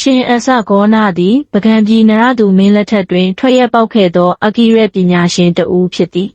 ရှင်အစဂေါနသည်ပကံပြည်နရသူမင်းလက်ထက်တွင်ထွက်ရက်ပေါက်ခဲ့သောအကိရပညာရှင်တဦးဖြစ်သည်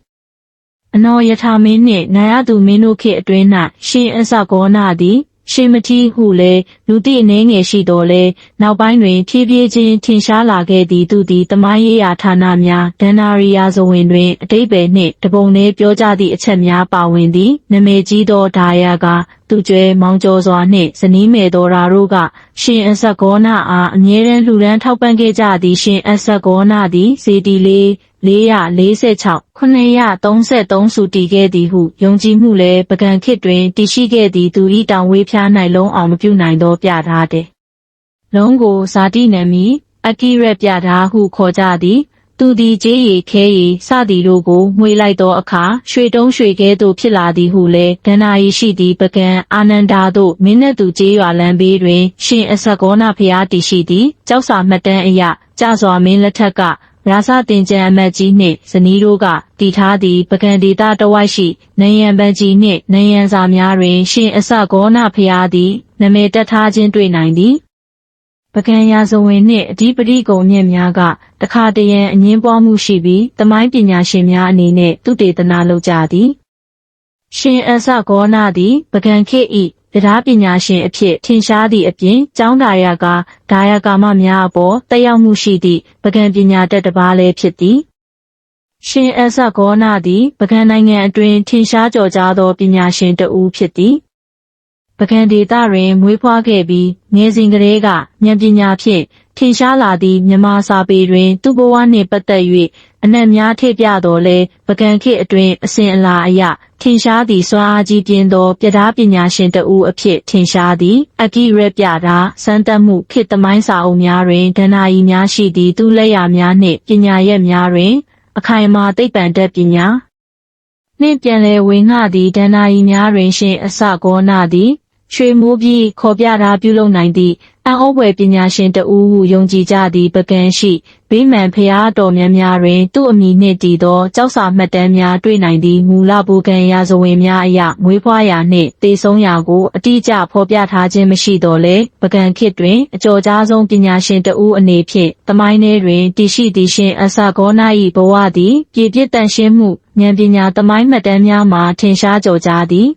အနော်ယထာမင်းနှင့်နရသူမင်းတို့ခေတ်အတွင်း၌ရှင်အစဂေါနသည်ရှင်မတိဟုလည်းလူသိအနှဲငယ်ရှိတော်လဲနောက်ပိုင်းတွင်ဖြည်းဖြည်းချင်းထင်ရှားလာခဲ့သည်သူသည်တမိုင်းရေးရာဌာနများဒဏ္ဍာရီယာဇဝင်တွင်အတိတ်ပဲနှင့်တပုံနှင့်ပြောကြသည့်အချက်များပါဝင်သည်နာမည်ကြီးသောဒါယကသူကျွဲမောင်ကျော်စွာနှင့်ဇနီးမယ်တော်ရာတို့ကရှင်အဆက်ဂေါနအားအမြဲတမ်းလှူဒန်းထောက်ပံ့ခဲ့ကြသည်ရှင်အဆက်ဂေါနသည်ဇေတီလေး446 933စုတည်ခဲ့သည်ဟုယုံကြည်မှုလည်းပကံခေတ်တွင်တည်ရှိခဲ့သည်သူ၏တောင်ဝေးဖျား၌လုံးအောင်မပြုနိုင်သောပြထားတဲ့လုံးကိုဇာတိနံမီအကိရပြထားဟုခေါ်ကြသည်သူသည်ကြေးရည်ခဲရည်စသည်တို့ကိုငွေလိုက်သောအခါရွှေတုံးရွှေခဲသို့ဖြစ်လာသည်ဟုလည်းဒဏ္ဍာရီရှိသည့်ပကံအာနန္ဒာတို့မင်းနဲ့သူကြေးရွာလမ်းဘေးတွင်ရှင်အဆက်ဂေါနဖျားတည်ရှိသည်ကျောက်စာမှတ်တမ်းအရကြစွာမင်းလက်ထက်ကရာဇတင်ကြံအမတ်ကြီးနှင့်ဇနီးတို့ကတည်ထားသည့်ပကံဒေသတဝိုက်ရှိနယံပန်းကြီးနှင့်နယံစာများတွင်ရှင်အဆက်ဂေါနဖျားသည်နာမည်တက်ထားခြင်းတွေ့နိုင်သည်ပကံရာဇဝင်နှင့်အဓိပတိကုံမြင့်များကတခါတရံအငင်းပွားမှုရှိပြီးသမိုင်းပညာရှင်များအနေနဲ့သုတေသနလုပ်ကြသည်ရှင်အဆက်ဂေါနသည်ပကံခေတ်၏တရားပညာရှင်အဖြစ်ထင်ရှားသည့်အပြင်ကျောင်းဒါယကာမများအပေါ်တက်ရောက်မှုရှိသည့်ပကံပညာတတ်တစ်ပါးလည်းဖြစ်သည်ရှင်အဆက်ဂေါနသည်ပကံနိုင်ငံအတွင်းထင်ရှားကျော်ကြားသောပညာရှင်တဦးဖြစ်သည်ပကံဒေသတွင်မွေးဖွားခဲ့ပြီးငယ်စဉ်ကတည်းကဉာဏ်ပညာဖြင့်ထင်ရှားလာသည့်မြန်မာစာပေတွင်သူ့ဘဝနှင့်ပတ်သက်၍အနက်များထည့်ပြတော်လဲပကံခေတ်အတွင်းအစဉ်အလာအရထင်ရှားသည့်စွမ်းအားကြီးပြင်းသောပြထားပညာရှင်တဦးအဖြစ်ထင်ရှားသည်အကိရပြထားစမ်းသပ်မှုခေတ်သမိုင်းစာအုပ်များတွင်ဒဏ္ဍာရီများရှိသည့်သူလက်ရာများနှင့်ပညာရက်များတွင်အခိုင်အမာသိပ္ပံတတ်ပညာနှင့်ပြန်လည်ဝေငှသည့်ဒဏ္ဍာရီများတွင်ရှင်အစဂေါနသည်ရွှေမိုးပြီးခေါ်ပြထားပြုလုပ်နိုင်သည့်အံ့ဩဖွယ်ပညာရှင်တဦးဟုယုံကြည်ကြသည့်ပကံရှိဗိမာန်ဖျားတော်များများတွင်သူ့အမည်နှင့်တည်သောကျောက်စာမှတ်တမ်းများတွေ့နိုင်သည့်မူလဘူကံရာဇဝင်များအရမွေးဖွားရာနှင့်သေဆုံးရာကိုအတိအကျဖော်ပြထားခြင်းမရှိတော့လဲပကံခေတ်တွင်အကျော်ကြားဆုံးပညာရှင်တဦးအနေဖြင့်သမိုင်းထဲတွင်တည်ရှိသည့်ရှင်အစဂေါန၏ဘဝသည်ပြည့်ပြည့်တန်ရှင်းမှုဉာဏ်ပညာသမိုင်းမှတ်တမ်းများမှာထင်ရှားကျော်ကြားသည်